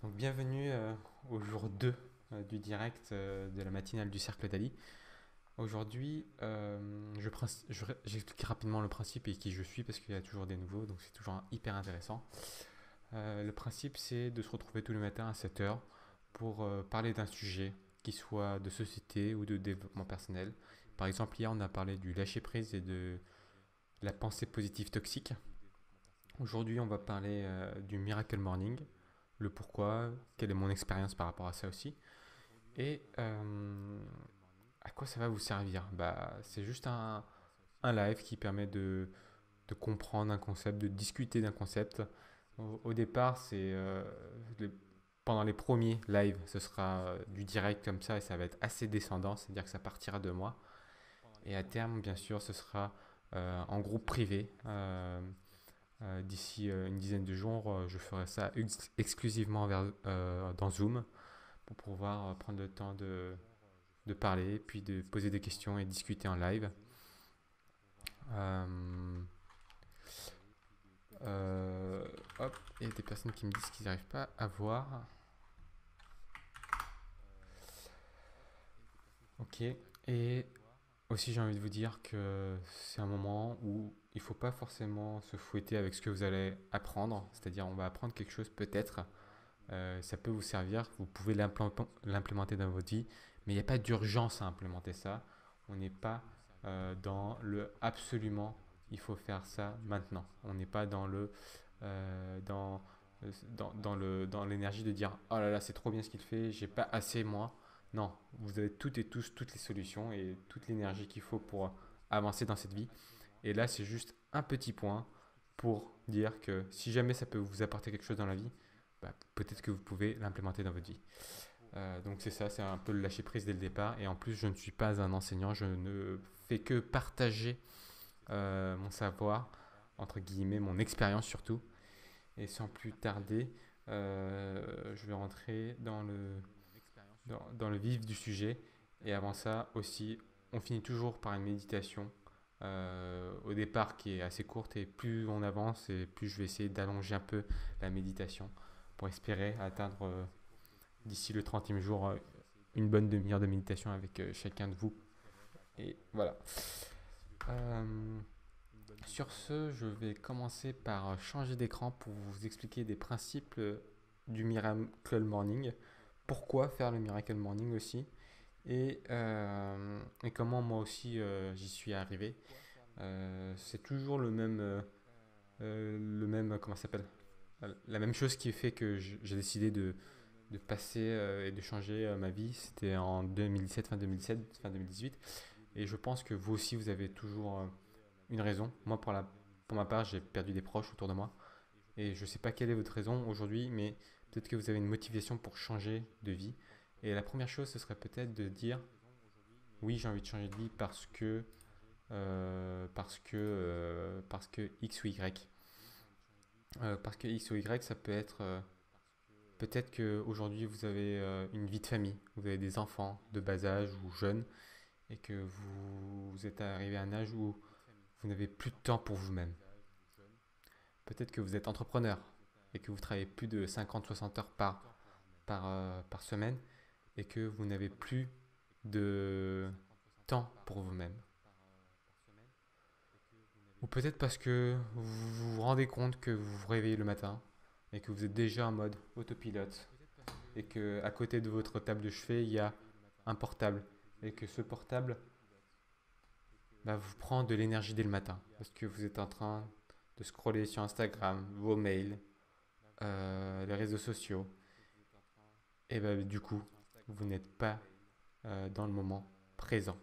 Donc bienvenue au jour 2 du direct de la matinale du Cercle d'Ali. Aujourd'hui, j'explique rapidement le principe et qui je suis parce qu'il y a toujours des nouveaux, donc c'est toujours hyper intéressant. Le principe, c'est de se retrouver tous les matins à 7 heures pour parler d'un sujet qui soit de société ou de développement personnel. Par exemple, hier, on a parlé du lâcher-prise et de la pensée positive toxique. Aujourd'hui, on va parler du Miracle Morning, le pourquoi, quelle est mon expérience par rapport à ça aussi. Et à quoi ça va vous servir? C'est juste un live qui permet de comprendre un concept, de discuter d'un concept. Au départ, les- pendant les premiers lives, ce sera du direct comme ça et ça va être assez descendant, c'est-à-dire que ça partira de moi. Et à terme, bien sûr, ce sera en groupe privé. D'ici une dizaine de jours, je ferai ça exclusivement dans Zoom pour pouvoir prendre le temps de parler, puis de poser des questions et discuter en live. Euh, Hop, il y a des personnes qui me disent qu'ils n'arrivent pas à voir. Ok. Et aussi, j'ai envie de vous dire que c'est un moment où il ne faut pas forcément se fouetter avec ce que vous allez apprendre. C'est-à-dire, on va apprendre quelque chose peut-être. Ça peut vous servir. Vous pouvez l'implémenter dans votre vie. Mais il n'y a pas d'urgence à implémenter ça. On n'est pas dans le absolument, il faut faire ça maintenant. On n'est pas dans euh, dans, dans l'énergie de dire oh là là, c'est trop bien ce qu'il fait, j'ai pas assez moi. Non, vous avez toutes et tous toutes les solutions et toute l'énergie qu'il faut pour avancer dans cette vie. Et là, c'est juste un petit point pour dire que si jamais ça peut vous apporter quelque chose dans la vie, peut-être que vous pouvez l'implémenter dans votre vie. Donc c'est ça, c'est un peu le lâcher prise dès le départ. Et en plus, je ne suis pas un enseignant, je ne fais que partager mon savoir, entre guillemets, mon expérience surtout. Et sans plus tarder, je vais rentrer dans le vif du sujet. Et avant ça aussi, on finit toujours par une méditation au départ qui est assez courte et plus on avance et plus je vais essayer d'allonger un peu la méditation pour espérer atteindre d'ici le 30e jour une bonne demi-heure de méditation avec chacun de vous. Et voilà. Euh, Sur ce, je vais commencer par changer d'écran pour vous expliquer des principes du Miracle Morning. Pourquoi faire le Miracle Morning aussi et comment moi aussi j'y suis arrivé. C'est toujours comment ça s'appelle? La même chose qui fait que j'ai décidé de passer et de changer ma vie. C'était en 2017, fin 2017, fin 2018. Et je pense que vous aussi, vous avez toujours une raison. Moi, pour ma part, j'ai perdu des proches autour de moi. Et je ne sais pas quelle est votre raison aujourd'hui, mais peut-être que vous avez une motivation pour changer de vie. Et la première chose, ce serait peut-être de dire, oui, j'ai envie de changer de vie parce que X ou Y. Parce que X ou Y, ça peut être peut-être qu'aujourd'hui, vous avez une vie de famille, vous avez des enfants de bas âge ou jeunes, et que vous êtes arrivé à un âge où vous n'avez plus de temps pour vous-même. Peut-être que vous êtes entrepreneur et que vous travaillez plus de 50-60 heures par semaine et que vous n'avez plus de temps pour vous-même. Ou peut-être parce que vous vous rendez compte que vous vous réveillez le matin et que vous êtes déjà en mode autopilote et que à côté de votre table de chevet, il y a un portable et que ce portable vous prend de l'énergie dès le matin parce que vous êtes en train de scroller sur Instagram, vos mails, les réseaux sociaux et du coup, vous n'êtes pas dans le moment présent.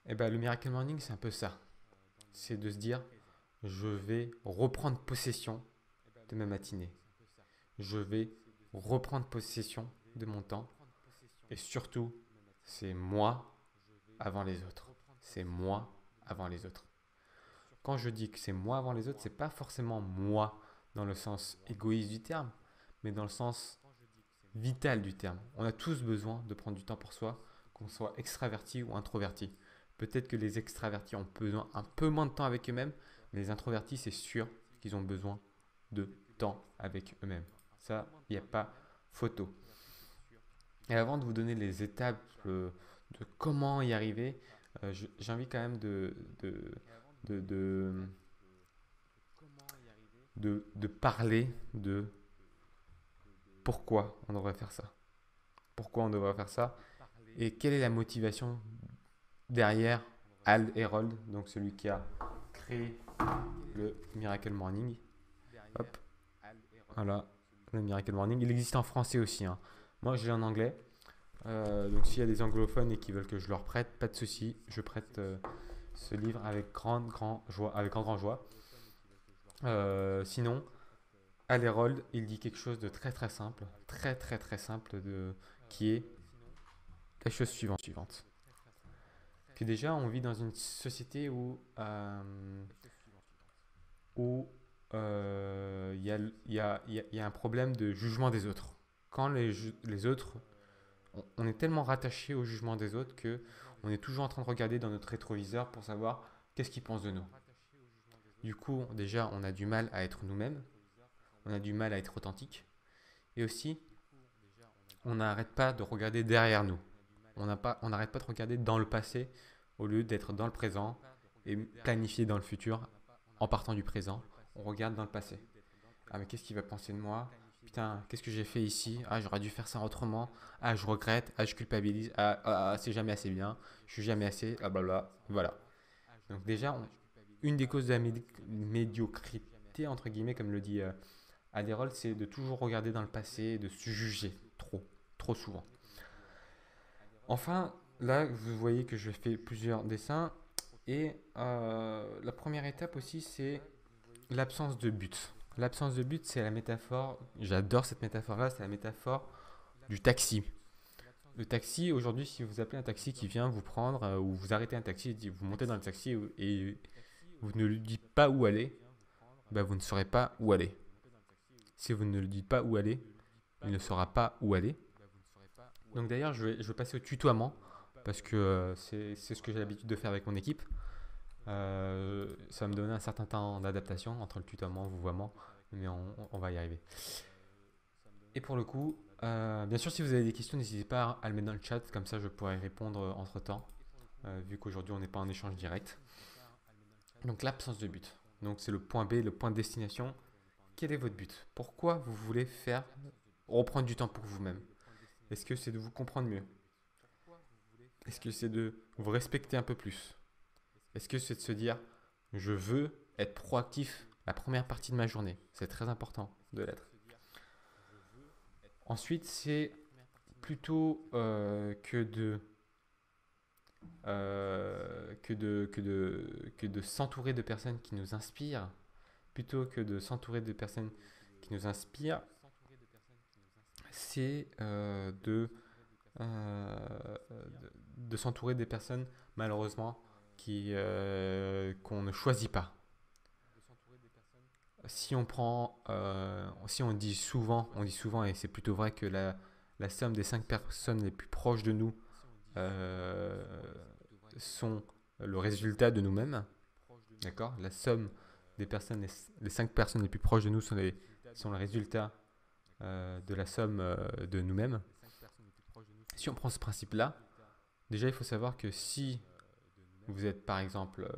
Et le Miracle Morning, c'est un peu ça. C'est de se dire, je vais reprendre possession de ma matinée. Je vais reprendre possession de mon temps. Et surtout, c'est moi avant les autres. C'est moi avant les autres. Quand je dis que c'est moi avant les autres, c'est pas forcément moi dans le sens égoïste du terme, mais dans le sens vital du terme. On a tous besoin de prendre du temps pour soi, qu'on soit extraverti ou introverti. Peut-être que les extravertis ont besoin un peu moins de temps avec eux-mêmes, mais les introvertis, c'est sûr qu'ils ont besoin de temps avec eux-mêmes. Ça, il n'y a pas photo. Et avant de vous donner les étapes de comment y arriver, j'ai envie quand même de, de, de parler de pourquoi on devrait faire ça. Pourquoi on devrait faire ça et quelle est la motivation derrière Hal Herold, donc celui qui a créé le Miracle Morning. Hop, voilà, le Miracle Morning. Il existe en français aussi, hein. Moi, je l'ai en anglais. Donc, s'il y a des anglophones et qui veulent que je leur prête, pas de souci. Je prête ce livre avec grande joie. Sinon, Hal Herold, il dit quelque chose de très simple, très simple, qui est la chose suivante. Que déjà, on vit dans une société où il y a un problème de jugement des autres. Quand les autres, on est tellement rattaché au jugement des autres que on est toujours en train de regarder dans notre rétroviseur pour savoir qu'est-ce qu'ils pensent de nous. Du coup, déjà, on a du mal à être nous-mêmes, on a du mal à être authentique, et aussi, on n'arrête pas de regarder derrière nous. On n'arrête pas de regarder dans le passé au lieu d'être dans le présent et planifier dans le futur en partant du présent. On regarde dans le passé. Ah, mais qu'est-ce qu'il va penser de moi? Putain, qu'est-ce que j'ai fait ici? Ah, j'aurais dû faire ça autrement. Ah, je regrette. Ah, je culpabilise. C'est jamais assez bien. Je suis jamais assez. Ah, blabla. Voilà. Donc, déjà, une des causes de la médiocrité, entre guillemets, comme le dit Adderall, c'est de toujours regarder dans le passé et de se juger trop souvent. Enfin, là, vous voyez que je fais plusieurs dessins. Et la première étape aussi, c'est l'absence de but. L'absence de but, c'est la métaphore, j'adore cette métaphore-là, c'est la métaphore du taxi. Le taxi, aujourd'hui, si vous appelez un taxi qui vient vous prendre ou vous arrêtez un taxi, vous montez dans le taxi et vous ne lui dites pas où aller, bah, vous ne saurez pas où aller. Si vous ne lui dites pas où aller, il ne saura pas où aller. Donc d'ailleurs, je vais passer au tutoiement parce que c'est ce que j'ai l'habitude de faire avec mon équipe. Ça va me donner un certain temps d'adaptation entre le tutoiement et le vouvoiement, mais on va y arriver. Et pour le coup, bien sûr, si vous avez des questions, n'hésitez pas à le mettre dans le chat, comme ça je pourrai répondre entre temps, vu qu'aujourd'hui on n'est pas en échange direct. Donc l'absence de but. Donc c'est le point B, le point de destination. Quel est votre but? Pourquoi vous voulez reprendre du temps pour vous-même? Est-ce que c'est de vous comprendre mieux? Est-ce que c'est de vous respecter un peu plus? Est-ce que c'est de se dire, je veux être proactif la première partie de ma journée? C'est très important de l'être. Ensuite, c'est plutôt que de s'entourer de personnes qui nous inspirent, plutôt que de s'entourer de personnes qui nous inspirent, c'est de s'entourer des personnes, malheureusement, qu'on ne choisit pas. Si on dit souvent, et c'est plutôt vrai que la somme des 5 personnes les plus proches de nous sont le résultat de nous-mêmes. D'accord? La somme des personnes, les 5 personnes les plus proches de nous sont le résultat de la somme de nous-mêmes. Si on prend ce principe-là, déjà il faut savoir que si vous êtes par exemple,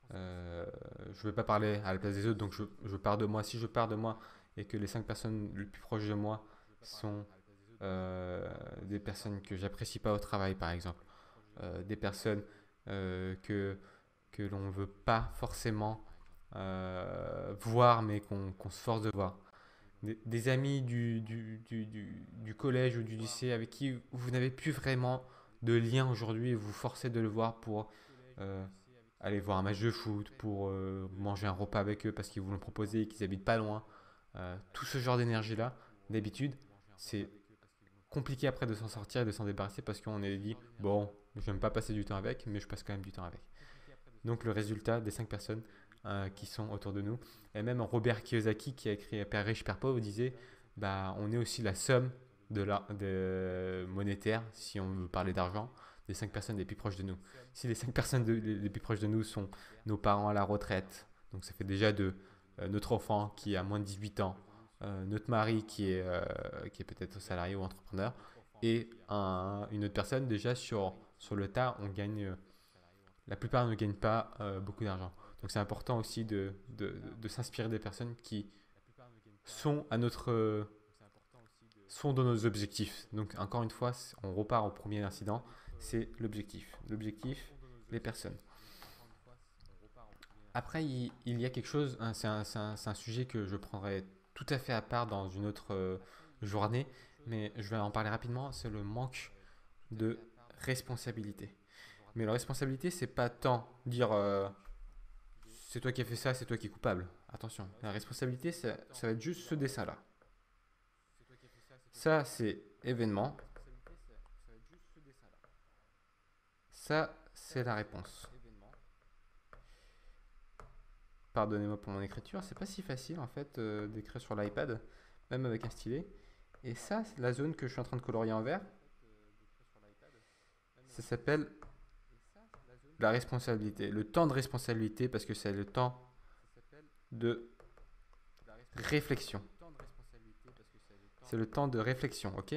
je ne vais pas parler à la place des autres, donc je pars de moi. Si je pars de moi et que les 5 personnes les plus proches de moi sont des personnes que j'apprécie pas au travail, par exemple, des personnes que l'on ne veut pas forcément voir, mais qu'on se force de voir. Des amis du collège ou du lycée avec qui vous n'avez plus vraiment de lien aujourd'hui et vous forcez de le voir pour aller voir un match de foot, pour manger un repas avec eux parce qu'ils vous l'ont proposé et qu'ils habitent pas loin. Tout ce genre d'énergie-là, d'habitude, c'est compliqué après de s'en sortir et de s'en débarrasser parce qu'on est dit, bon, je n'aime pas passer du temps avec, mais je passe quand même du temps avec. Donc le résultat des 5 personnes qui sont autour de nous. Et même Robert Kiyosaki qui a écrit Père riche, Père pauvre disait, bah, on est aussi la somme de monétaire, si on veut parler d'argent, des 5 personnes les plus proches de nous. Si les 5 personnes les plus proches de nous sont nos parents à la retraite, donc ça fait déjà de notre enfant qui a moins de 18 ans, notre mari qui est peut-être salarié ou entrepreneur, et une autre personne, déjà sur le tas, on gagne, la plupart ne gagnent pas beaucoup d'argent. Donc c'est important aussi de s'inspirer des personnes qui sont à sont dans nos objectifs. Donc encore une fois, on repart au premier incident, c'est l'objectif. L'objectif, les personnes. Après, il y a quelque chose, hein, c'est un sujet que je prendrai tout à fait à part dans une autre journée, mais je vais en parler rapidement, c'est le manque de responsabilité. Mais la responsabilité, c'est pas tant dire c'est toi qui as fait ça, c'est toi qui es coupable. Attention, la responsabilité, ça va être juste ce dessin-là. Ça, c'est événement. Ça, c'est la réponse. Pardonnez-moi pour mon écriture, c'est pas si facile en fait d'écrire sur l'iPad, même avec un stylet. Et ça, c'est la zone que je suis en train de colorier en vert. Ça s'appelle la responsabilité, le temps de responsabilité, parce que c'est le temps de réflexion. C'est le temps de réflexion, ok?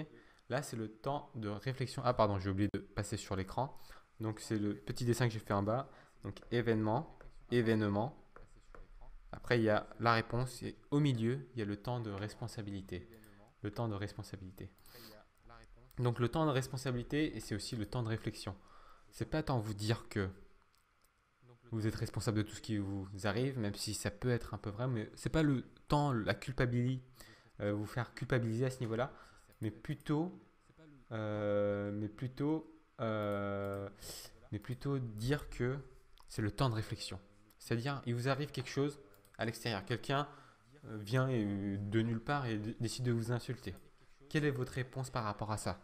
Là, c'est le temps de réflexion. Ah, pardon, j'ai oublié de passer sur l'écran. Donc, c'est le petit dessin que j'ai fait en bas. Donc, événement, événement. Après, il y a la réponse et au milieu, il y a le temps de responsabilité. Le temps de responsabilité. Donc, le temps de responsabilité, et c'est aussi le temps de réflexion. C'est pas tant vous dire que vous êtes responsable de tout ce qui vous arrive, même si ça peut être un peu vrai, mais c'est pas le temps, la culpabilité, vous faire culpabiliser à ce niveau-là, mais plutôt, euh, mais plutôt, euh, mais plutôt dire que c'est le temps de réflexion. C'est-à-dire, il vous arrive quelque chose à l'extérieur, quelqu'un vient de nulle part et décide de vous insulter. Quelle est votre réponse par rapport à ça?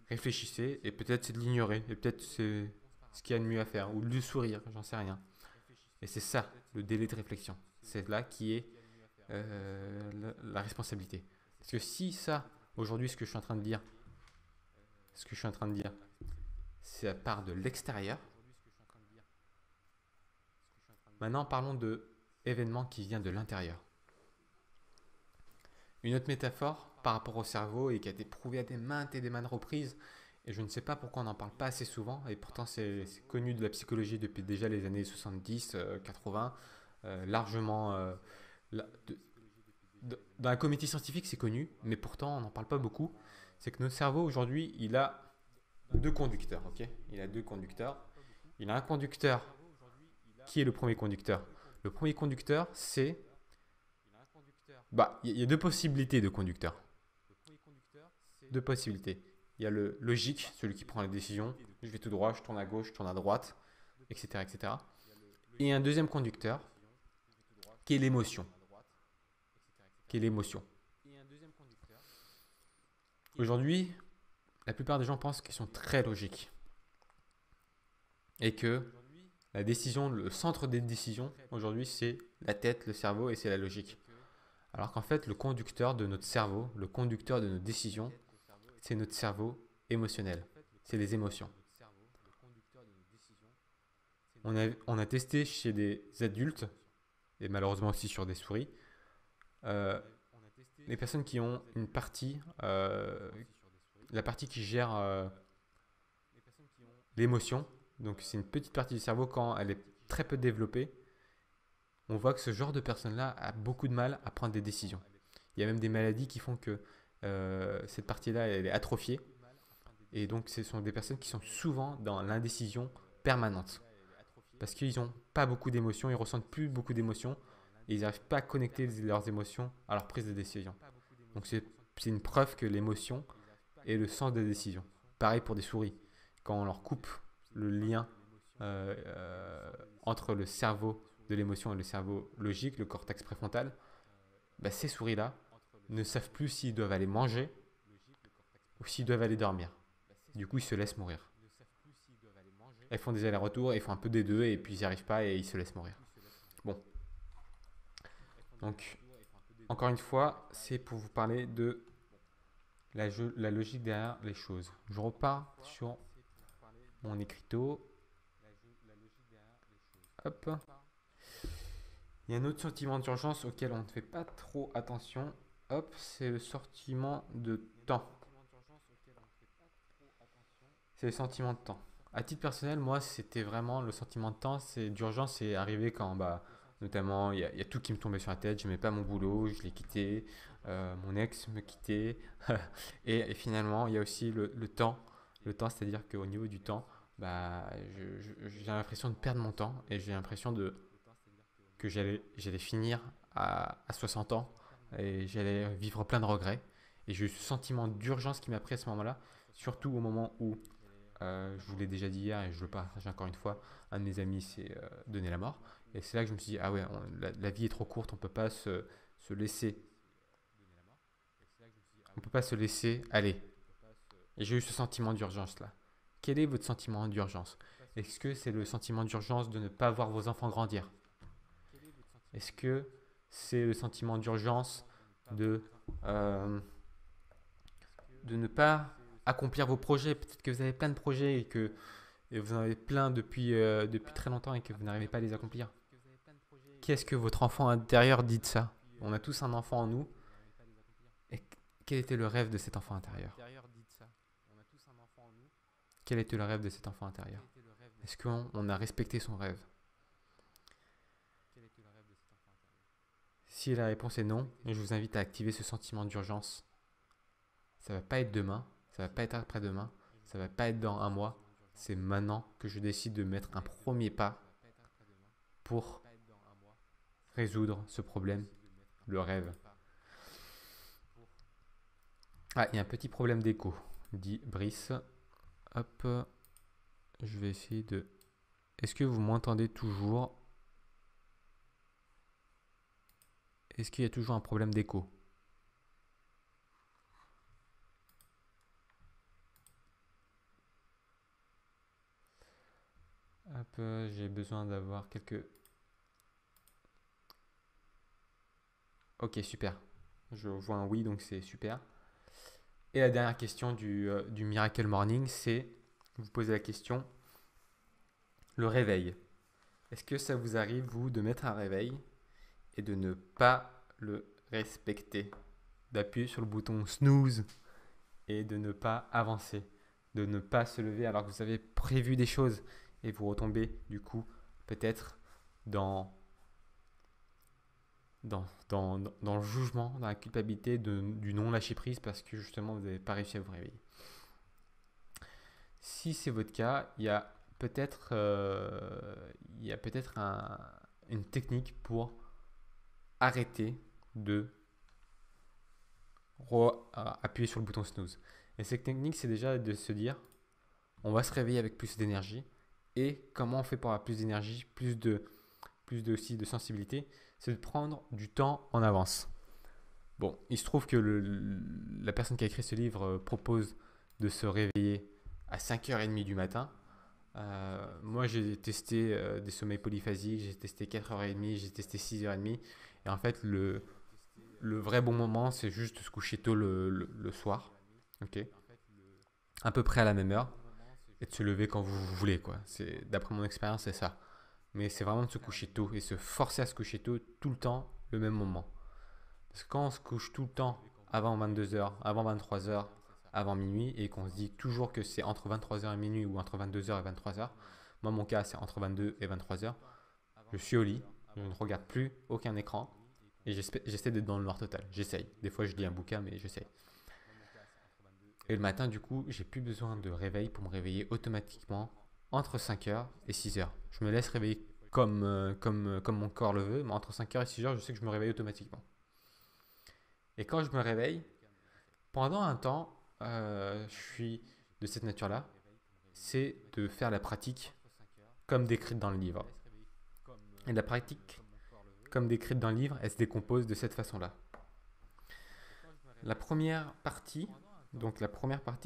Réfléchissez et peut-être c'est de l'ignorer et peut-être c'est ce qu'il y a de mieux à faire ou de lui sourire, j'en sais rien. Et c'est ça le délai de réflexion. C'est là qui est la responsabilité. Parce que si ça, aujourd'hui, ce que je suis en train de dire, ce que je suis en train de dire, c'est à part de l'extérieur. Maintenant, parlons de événements qui viennent de l'intérieur. Une autre métaphore par rapport au cerveau et qui a été prouvée à des maintes et des maintes reprises, et je ne sais pas pourquoi on n'en parle pas assez souvent, et pourtant c'est connu de la psychologie depuis déjà les années 70, 80, largement. Dans la communauté scientifique, c'est connu, mais pourtant on n'en parle pas beaucoup. C'est que notre cerveau aujourd'hui, il a deux conducteurs, ok? Il a deux conducteurs. Il a un conducteur qui est le premier conducteur. Le premier conducteur, c'est bah, il y a deux possibilités de conducteur. Deux possibilités. Il y a le logique, celui qui prend les décisions. Je vais tout droit, je tourne à gauche, je tourne à droite, etc., etc. Et un deuxième conducteur, qui est l'émotion. Qui est l'émotion. Aujourd'hui, la plupart des gens pensent qu'ils sont très logiques. Et que la décision, le centre des décisions, aujourd'hui, c'est la tête, le cerveau et c'est la logique. Alors qu'en fait, le conducteur de notre cerveau, le conducteur de nos décisions, c'est notre cerveau émotionnel. C'est les émotions. On a testé chez des adultes, et malheureusement aussi sur des souris, euh, les personnes qui ont une partie, la partie qui gère l'émotion. Donc c'est une petite partie du cerveau quand elle est très peu développée. On voit que ce genre de personne-là a beaucoup de mal à prendre des décisions. Il y a même des maladies qui font que cette partie-là, elle est atrophiée. Et donc, ce sont des personnes qui sont souvent dans l'indécision permanente. Parce qu'ils n'ont pas beaucoup d'émotions, ils ressentent plus beaucoup d'émotions. Et ils n'arrivent pas à connecter leurs émotions à leur prise de décision. Donc, c'est une preuve que l'émotion est le sens des décisions. Pareil pour des souris. Quand on leur coupe le lien entre le cerveau de l'émotion et le cerveau logique, le cortex préfrontal, bah, ces souris-là ne savent plus s'ils doivent aller manger ou s'ils doivent aller dormir. Du coup, ils se laissent mourir. Elles font des allers-retours, ils font un peu des deux et puis ils n'y arrivent pas et ils se laissent mourir. Bon, donc encore une fois, c'est pour vous parler de la logique derrière les choses. Je repars sur mon écriteau. Hop. Il y a un autre sentiment d'urgence auquel on ne fait pas trop attention. Hop, c'est le sentiment de temps. C'est le sentiment de temps. À titre personnel, moi, c'était vraiment le sentiment de temps, c'est d'urgence, c'est arrivé quand, bah, notamment, il y a tout qui me tombait sur la tête. Je n'aimais pas mon boulot, je l'ai quitté, mon ex me quittait. Et finalement, il y a aussi le temps. Le temps, c'est-à-dire qu'au niveau du temps, bah, j'ai l'impression de perdre mon temps et j'ai l'impression que j'allais finir à 60 ans et j'allais vivre plein de regrets. Et j'ai eu ce sentiment d'urgence qui m'a pris à ce moment-là, surtout au moment où je vous l'ai déjà dit hier et je le partage encore une fois. Un de mes amis s'est donné la mort. Et c'est là que je me suis dit, ah ouais, la vie est trop courte, on peut pas se laisser. On peut pas se laisser aller. Et j'ai eu ce sentiment d'urgence là. Quel est votre sentiment d'urgence? Est-ce que c'est le sentiment d'urgence de ne pas voir vos enfants grandir? Est-ce que c'est le sentiment d'urgence de, euh, de ne pas accomplir vos projets? Peut-être que vous avez plein de projets et vous en avez plein depuis très longtemps et que vous n'arrivez pas à les accomplir. Qu'est-ce que votre enfant intérieur dit de ça? On a tous un enfant en nous. Et quel était le rêve de cet enfant intérieur? Quel était le rêve de cet enfant intérieur? Est-ce qu'on a respecté son rêve? Si la réponse est non, je vous invite à activer ce sentiment d'urgence. Ça va pas être demain, ça va pas être après-demain, ça va pas être dans un mois. C'est maintenant que je décide de mettre un premier pas pour résoudre ce problème, le rêve. Ah, il y a un petit problème d'écho, dit Brice. Hop, je vais essayer de... Est-ce que vous m'entendez toujours? Est-ce qu'il y a toujours un problème d'écho? Hop, j'ai besoin d'avoir quelques... Ok, super. Je vois un oui, donc c'est super. Et la dernière question du Miracle Morning, c'est, vous posez la question, le réveil. Est-ce que ça vous arrive, vous, de mettre un réveil et de ne pas le respecter? D'appuyer sur le bouton snooze et de ne pas avancer, de ne pas se lever alors que vous avez prévu des choses et vous retombez du coup peut-être dans, dans le jugement, dans la culpabilité du non-lâcher prise parce que justement vous n'avez pas réussi à vous réveiller. Si c'est votre cas, il y a peut-être une technique pour arrêter de appuyer sur le bouton snooze. Et cette technique, c'est déjà de se dire, on va se réveiller avec plus d'énergie. Et comment on fait pour avoir plus d'énergie, aussi de sensibilité? C'est de prendre du temps en avance. Bon, il se trouve que la personne qui a écrit ce livre propose de se réveiller à 5h30 du matin. Moi, j'ai testé des sommeils polyphasiques, j'ai testé 4h30, j'ai testé 6h30. Et en fait, le vrai bon moment, c'est juste de se coucher tôt le soir, ok, à peu près à la même heure, et de se lever quand vous voulez, quoi. D'après mon expérience, c'est ça. Mais c'est vraiment de se coucher tôt et se forcer à se coucher tôt tout le temps, le même moment. Parce que quand on se couche tout le temps avant 22h, avant 23h, avant minuit, et qu'on se dit toujours que c'est entre 23h et minuit ou entre 22h et 23h, moi mon cas c'est entre 22 et 23h, je suis au lit, je ne regarde plus aucun écran, et j'essaie d'être dans le noir total. J'essaye. Des fois je lis un bouquin, mais j'essaye. Et le matin, du coup, j'ai plus besoin de réveil pour me réveiller automatiquement entre 5h et 6h. Je me laisse réveiller comme mon corps le veut, mais entre 5h et 6h, je sais que je me réveille automatiquement. Et quand je me réveille, pendant un temps, je suis de cette nature-là, c'est de faire la pratique comme décrite dans le livre. Et la pratique comme décrite dans le livre, elle se décompose de cette façon-là. La première partie,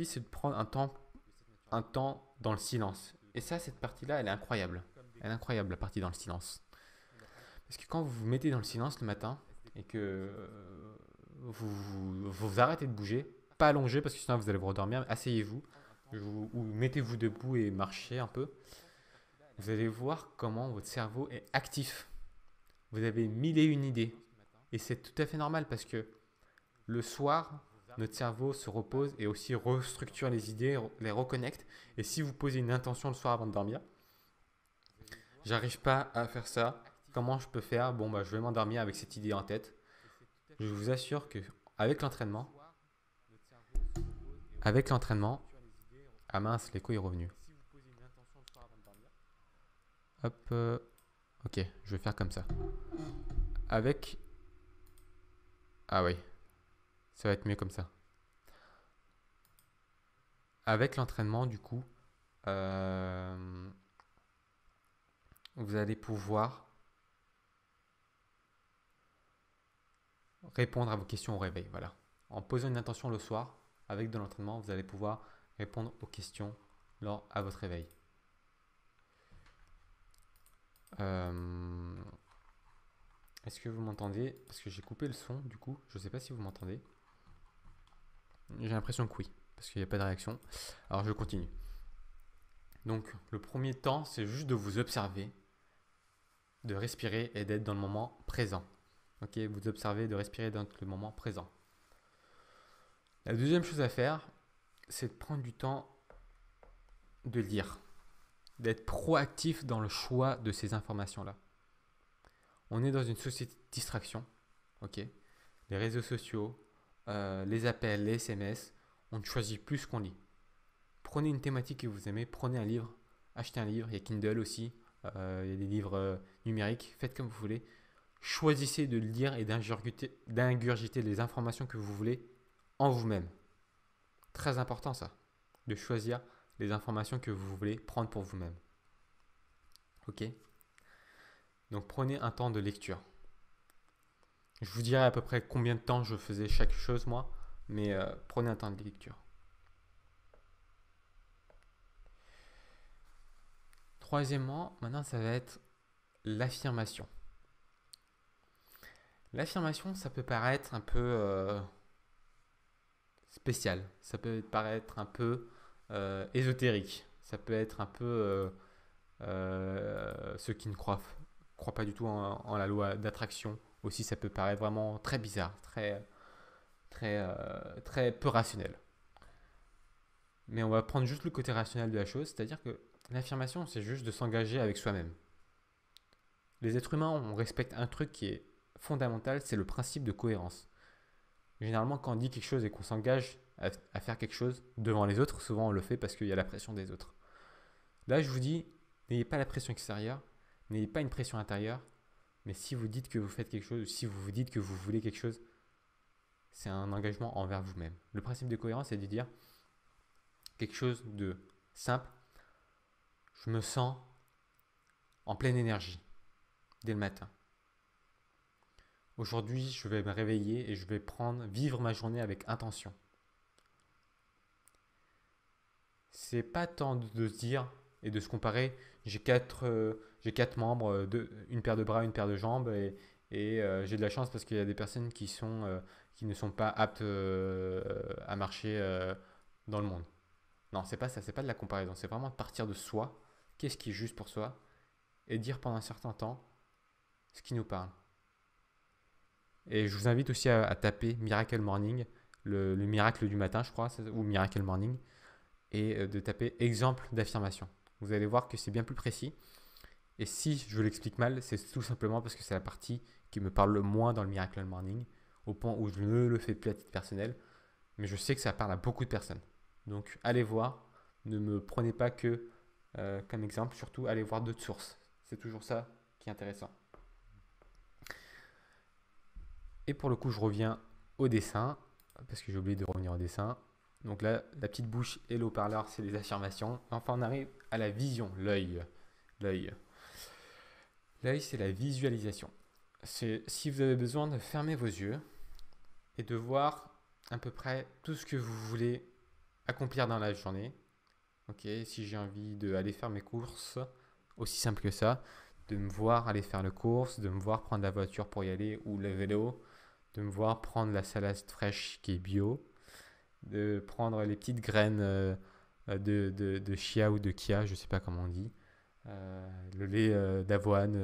c'est de prendre un temps dans le silence. Et ça, cette partie-là, elle est incroyable. Elle est incroyable, la partie dans le silence. Parce que quand vous vous mettez dans le silence le matin et que vous arrêtez de bouger, pas allongé parce que sinon vous allez vous redormir, asseyez-vous ou mettez-vous debout et marchez un peu. Vous allez voir comment votre cerveau est actif. vous avez mille et une idées. Et c'est tout à fait normal parce que le soir, notre cerveau se repose et aussi restructure les idées, les reconnecte. Et si vous posez une intention le soir avant de dormir, j'arrive pas à faire ça. Comment je peux faire? Bon, bah, je vais m'endormir avec cette idée en tête. Je vous assure que avec l'entraînement, avec l'entraînement, ah mince, l'écho est revenu. Hop, ok, je vais faire comme ça. Avec, ah oui, ça va être mieux comme ça. Avec l'entraînement, du coup, euh, vous allez pouvoir répondre à vos questions au réveil. Voilà. En posant une intention le soir, avec de l'entraînement, vous allez pouvoir répondre aux questions lors à votre réveil. Est-ce que vous m'entendez? Parce que j'ai coupé le son, du coup, je ne sais pas si vous m'entendez. J'ai l'impression que oui, parce qu'il n'y a pas de réaction. Alors je continue. Donc le premier temps, c'est juste de vous observer, de respirer et d'être dans le moment présent. Ok, vous observez, de respirer dans le moment présent. La deuxième chose à faire, c'est de prendre du temps de lire, d'être proactif dans le choix de ces informations-là. On est dans une société de distraction, ok? Les réseaux sociaux, les appels, les SMS, on ne choisit plus ce qu'on lit. Prenez une thématique que vous aimez, prenez un livre, achetez un livre, il y a Kindle aussi, il y a des livres numériques, faites comme vous voulez. Choisissez de lire et d'ingurgiter les informations que vous voulez en vous-même. Très important ça, de choisir les informations que vous voulez prendre pour vous-même. Ok? Donc prenez un temps de lecture. Je vous dirai à peu près combien de temps je faisais chaque chose moi, mais prenez un temps de lecture. Troisièmement, maintenant ça va être l'affirmation. L'affirmation, ça peut paraître un peu spécial, ça peut paraître un peu ésotérique, ça peut être un peu ceux qui ne croient pas du tout en la loi d'attraction. Aussi, ça peut paraître vraiment très bizarre, très peu rationnel. Mais on va prendre juste le côté rationnel de la chose, c'est-à-dire que l'affirmation, c'est juste de s'engager avec soi-même. Les êtres humains, on respecte un truc qui est fondamental, c'est le principe de cohérence. Généralement, quand on dit quelque chose et qu'on s'engage à faire quelque chose devant les autres, souvent on le fait parce qu'il y a la pression des autres. Là, je vous dis, n'ayez pas la pression extérieure, n'ayez pas une pression intérieure, mais si vous dites que vous faites quelque chose, si vous vous dites que vous voulez quelque chose, c'est un engagement envers vous-même. Le principe de cohérence, c'est de dire quelque chose de simple. Je me sens en pleine énergie dès le matin. Aujourd'hui, je vais me réveiller et je vais vivre ma journée avec intention. C'est pas tant de se dire et de se comparer. J'ai quatre membres, une paire de bras, une paire de jambes et j'ai de la chance parce qu'il y a des personnes qui ne sont pas aptes à marcher dans le monde. Non, c'est pas ça, c'est pas de la comparaison, c'est vraiment de partir de soi, qu'est-ce qui est juste pour soi, et dire pendant un certain temps ce qui nous parle. Et je vous invite aussi à taper Miracle Morning, le miracle du matin, je crois, ou Miracle Morning, et de taper exemple d'affirmation. Vous allez voir que c'est bien plus précis. Et si je l'explique mal, c'est tout simplement parce que c'est la partie qui me parle le moins dans le Miracle Morning, au point où je ne le fais plus à titre personnel, mais je sais que ça parle à beaucoup de personnes. Donc allez voir, ne me prenez pas que comme exemple, surtout allez voir d'autres sources. C'est toujours ça qui est intéressant. Et pour le coup, je reviens au dessin, parce que j'ai oublié de revenir au dessin. Donc là, la petite bouche et le haut-parleur, c'est les affirmations. Enfin, on arrive à la vision, l'œil. L'œil. L'œil, c'est la visualisation. C'est si vous avez besoin de fermer vos yeux et de voir à peu près tout ce que vous voulez accomplir dans la journée. Ok, si j'ai envie d'aller faire mes courses, aussi simple que ça, de me voir aller faire les courses, de me voir prendre la voiture pour y aller ou le vélo, de me voir prendre la salade fraîche qui est bio, de prendre les petites graines de chia ou de kia, je ne sais pas comment on dit, le lait d'avoine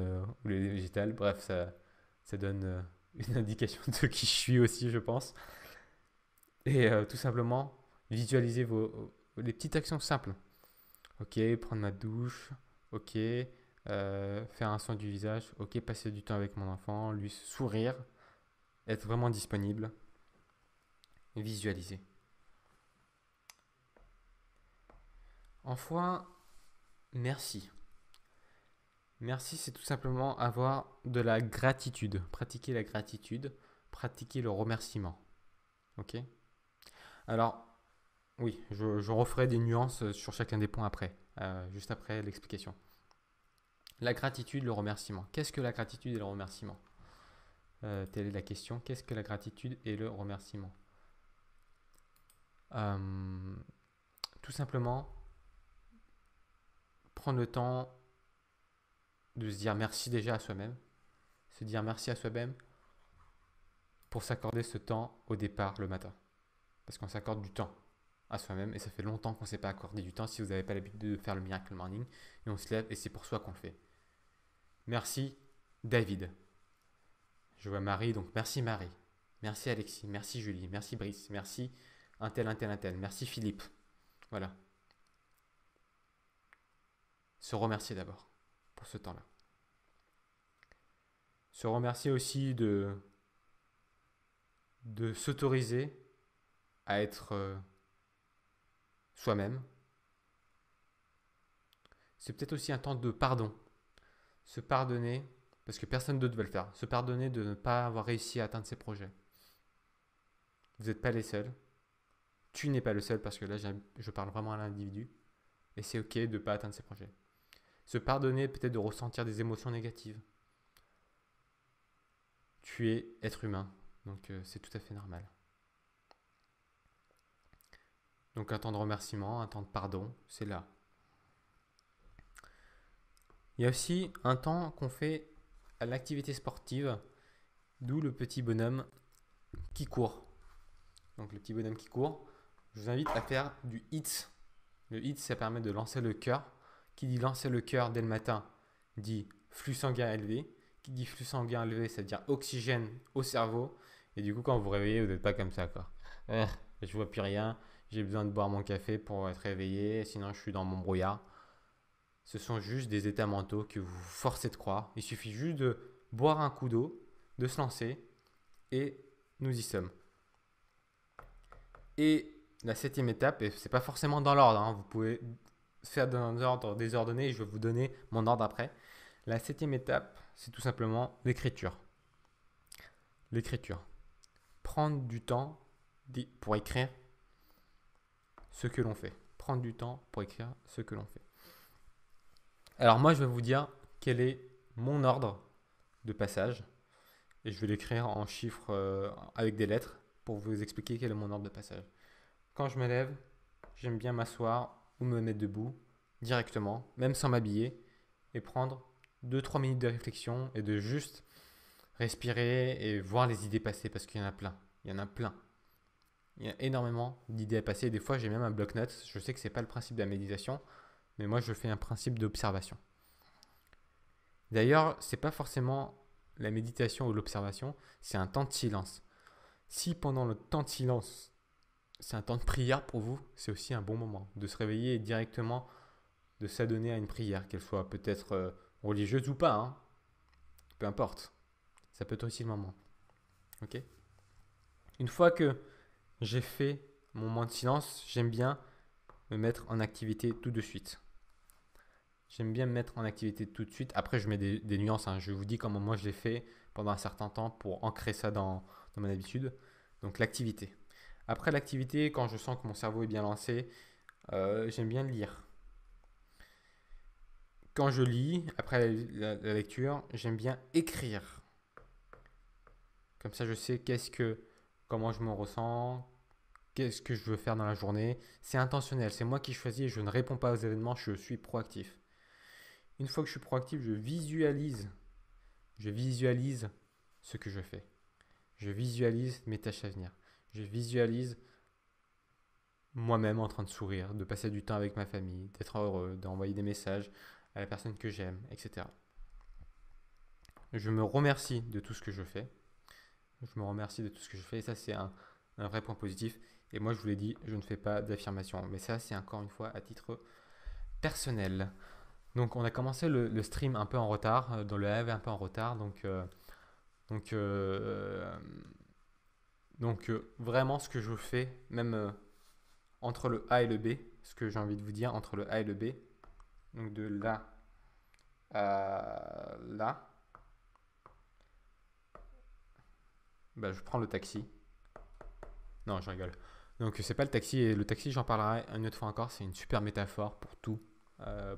ou le lait végétal. Bref, ça donne une indication de qui je suis aussi, je pense. Et tout simplement, visualisez les petites actions simples. Ok, prendre ma douche. Ok, faire un soin du visage. Ok, passer du temps avec mon enfant, lui sourire, être vraiment disponible. Visualiser. Enfin, merci. Merci, c'est tout simplement avoir de la gratitude. Pratiquer la gratitude, pratiquer le remerciement. Ok. Alors, oui, je referai des nuances sur chacun des points après, juste après l'explication. La gratitude, le remerciement. Qu'est-ce que la gratitude et le remerciement? Telle est la question. Qu'est-ce que la gratitude et le remerciement? Euh, Tout simplement, prendre le temps de se dire merci déjà à soi-même. Se dire merci à soi-même pour s'accorder ce temps au départ le matin. Parce qu'on s'accorde du temps à soi-même et ça fait longtemps qu'on ne s'est pas accordé du temps si vous n'avez pas l'habitude de faire le miracle morning et on se lève et c'est pour soi qu'on le fait. Merci David. Je vois Marie, donc merci Marie. Merci Alexis, merci Julie, merci Brice, merci un tel, un tel, un tel, merci Philippe. Voilà. Se remercier d'abord pour ce temps-là. Se remercier aussi de s'autoriser à être soi-même. C'est peut-être aussi un temps de pardon. Se pardonner, parce que personne d'autre va le faire. Se pardonner de ne pas avoir réussi à atteindre ses projets. Vous n'êtes pas les seuls. Tu n'es pas le seul parce que là, je parle vraiment à l'individu. Et c'est ok de ne pas atteindre ses projets. Se pardonner peut-être de ressentir des émotions négatives. Tu es être humain, donc c'est tout à fait normal. Donc un temps de remerciement, un temps de pardon, c'est là. Il y a aussi un temps qu'on fait à l'activité sportive, d'où le petit bonhomme qui court. Donc le petit bonhomme qui court, je vous invite à faire du HIIT. Le HIIT, ça permet de lancer le cœur. Qui dit lancer le cœur dès le matin, dit flux sanguin élevé. Qui dit flux sanguin élevé, ça veut dire oxygène au cerveau. Et du coup, quand vous vous réveillez, vous n'êtes pas comme ça, quoi. Je vois plus rien, j'ai besoin de boire mon café pour être réveillé, sinon je suis dans mon brouillard. Ce sont juste des états mentaux que vous forcez de croire. Il suffit juste de boire un coup d'eau, de se lancer, et nous y sommes. Et la septième étape, et c'est pas forcément dans l'ordre, hein, vous pouvez faire dans un ordre désordonné, et je vais vous donner mon ordre après. La septième étape, c'est tout simplement l'écriture. L'écriture. Prendre du temps pour écrire ce que l'on fait. Prendre du temps pour écrire ce que l'on fait. Alors moi, je vais vous dire quel est mon ordre de passage. Et je vais l'écrire en chiffres avec des lettres pour vous expliquer quel est mon ordre de passage. Quand je me lève, j'aime bien m'asseoir ou me mettre debout directement, même sans m'habiller, et prendre 2-3 minutes de réflexion et de juste respirer et voir les idées passer parce qu'il y en a plein. Il y en a plein. Il y a énormément d'idées à passer. Des fois, j'ai même un bloc-notes. Je sais que ce n'est pas le principe de la méditation, mais moi, je fais un principe d'observation. D'ailleurs, ce n'est pas forcément la méditation ou l'observation, c'est un temps de silence. Si pendant le temps de silence, c'est un temps de prière pour vous, c'est aussi un bon moment de se réveiller et directement de s'adonner à une prière, qu'elle soit peut-être religieuse ou pas, hein. Peu importe. Ça peut être aussi le moment. Ok. Une fois que j'ai fait mon moment de silence, j'aime bien me mettre en activité tout de suite. J'aime bien me mettre en activité tout de suite. Après, je mets des nuances, hein. Je vous dis comment moi je l'ai fait pendant un certain temps pour ancrer ça dans mon habitude. Donc l'activité. Après l'activité, quand je sens que mon cerveau est bien lancé, j'aime bien lire. Quand je lis, après la lecture, j'aime bien écrire. Comme ça, je sais comment je me ressens, qu'est-ce que je veux faire dans la journée. C'est intentionnel, c'est moi qui choisis, je ne réponds pas aux événements, je suis proactif. Une fois que je suis proactif, je visualise ce que je fais. Je visualise mes tâches à venir. Je visualise moi-même en train de sourire, de passer du temps avec ma famille, d'être heureux, d'envoyer des messages à la personne que j'aime, etc. Je me remercie de tout ce que je fais. Je me remercie de tout ce que je fais et ça, c'est un vrai point positif. Et moi, je vous l'ai dit, je ne fais pas d'affirmation. Mais ça, c'est encore une fois à titre personnel. Donc, on a commencé le stream un peu en retard, dans le live un peu en retard. Donc, euh, vraiment, ce que je fais, même entre le A et le B, ce que j'ai envie de vous dire, entre le A et le B, donc de là à là, bah, je prends le taxi. Non, je rigole. Donc, c'est pas le taxi. Et le taxi, j'en parlerai une autre fois encore. C'est une super métaphore pour tout,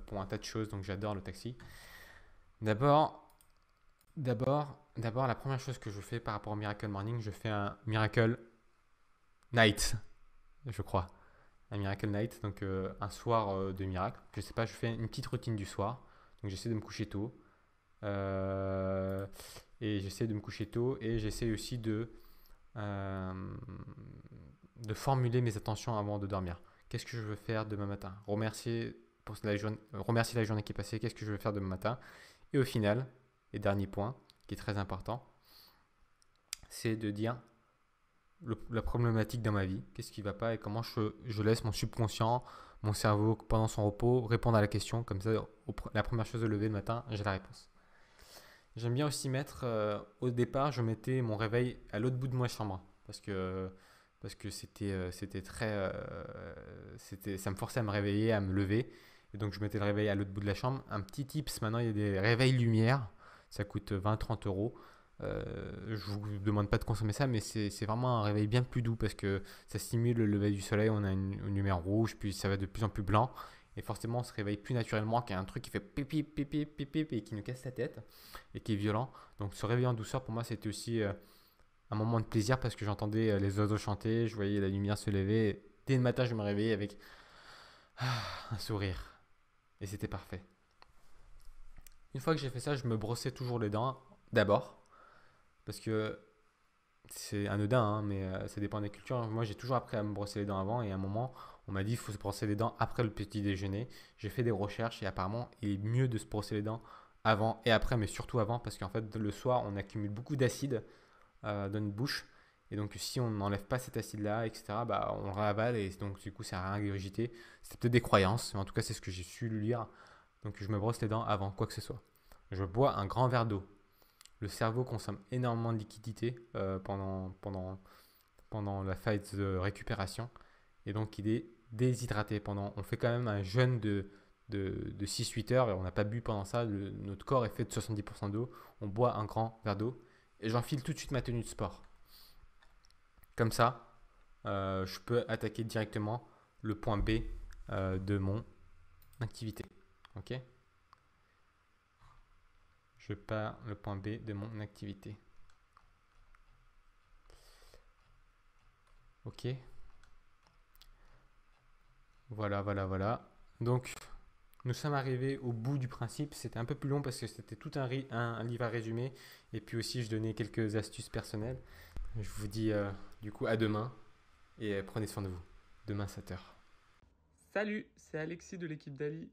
pour un tas de choses. Donc, j'adore le taxi. D'abord, d'abord, la première chose que je fais par rapport au Miracle Morning, je fais un Miracle Night, je crois. Un Miracle Night, donc un soir de miracle. Je sais pas, je fais une petite routine du soir. Donc, j'essaie de me coucher tôt. Euh, et j'essaie de me coucher tôt. Et j'essaie aussi euh, de formuler mes intentions avant de dormir. Qu'est-ce que je veux faire demain matin? Remercier la journée qui est passée. Qu'est-ce que je veux faire demain matin? Et au final, et dernier point, qui est très important, c'est de dire la problématique dans ma vie, qu'est-ce qui ne va pas et comment je laisse mon subconscient, mon cerveau, pendant son repos, répondre à la question. Comme ça, la première chose de lever le matin, j'ai la réponse. J'aime bien aussi mettre, au départ, je mettais mon réveil à l'autre bout de ma chambre parce que c'était très, ça me forçait à me réveiller, à me lever. Et donc je mettais le réveil à l'autre bout de la chambre. Un petit tips, maintenant il y a des réveils lumière, ça coûte 20-30 euros. Je ne vous demande pas de consommer ça, mais c'est vraiment un réveil bien plus doux parce que ça stimule le lever du soleil. On a une lumière rouge, puis ça va de plus en plus blanc. Et forcément, on se réveille plus naturellement qu'un truc qui fait pipi, pipi, pipi, et qui nous casse la tête et qui est violent. Donc, se réveiller en douceur, pour moi, c'était aussi un moment de plaisir parce que j'entendais les oiseaux chanter, je voyais la lumière se lever. Et dès le matin, je me réveillais avec un sourire. Et c'était parfait. Une fois que j'ai fait ça, je me brossais toujours les dents d'abord parce que c'est anodin, hein, mais ça dépend des cultures. Moi, j'ai toujours appris à me brosser les dents avant et à un moment, on m'a dit qu'il faut se brosser les dents après le petit déjeuner. J'ai fait des recherches et apparemment, il est mieux de se brosser les dents avant et après, mais surtout avant parce qu'en fait, le soir, on accumule beaucoup d'acide dans notre bouche. Et donc, si on n'enlève pas cet acide-là, etc., bah, on le ravale et donc, du coup, ça n'a rien à ingurgiter. C'est peut-être des croyances, mais en tout cas, c'est ce que j'ai su lire. Donc, je me brosse les dents avant quoi que ce soit. Je bois un grand verre d'eau. Le cerveau consomme énormément de liquidité pendant la phase de récupération. Et donc, il est déshydraté on fait quand même un jeûne de 6-8 heures et on n'a pas bu pendant ça. Notre corps est fait de 70% d'eau. On boit un grand verre d'eau. Et j'enfile tout de suite ma tenue de sport. Comme ça, je peux attaquer directement le point B de mon activité. Ok? Je pars le point B de mon activité. Ok? Voilà, voilà, voilà. Donc, nous sommes arrivés au bout du principe. C'était un peu plus long parce que c'était tout un livre à résumer. Et puis aussi, je donnais quelques astuces personnelles. Je vous dis du coup à demain et prenez soin de vous. Demain 7 heures. Salut, c'est Alexis de l'équipe d'Ali.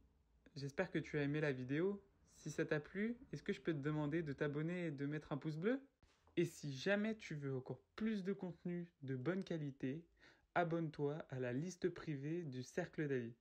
J'espère que tu as aimé la vidéo. Si ça t'a plu, est-ce que je peux te demander de t'abonner et de mettre un pouce bleu? Et si jamais tu veux encore plus de contenu de bonne qualité, abonne-toi à la liste privée du Cercle d'Ali.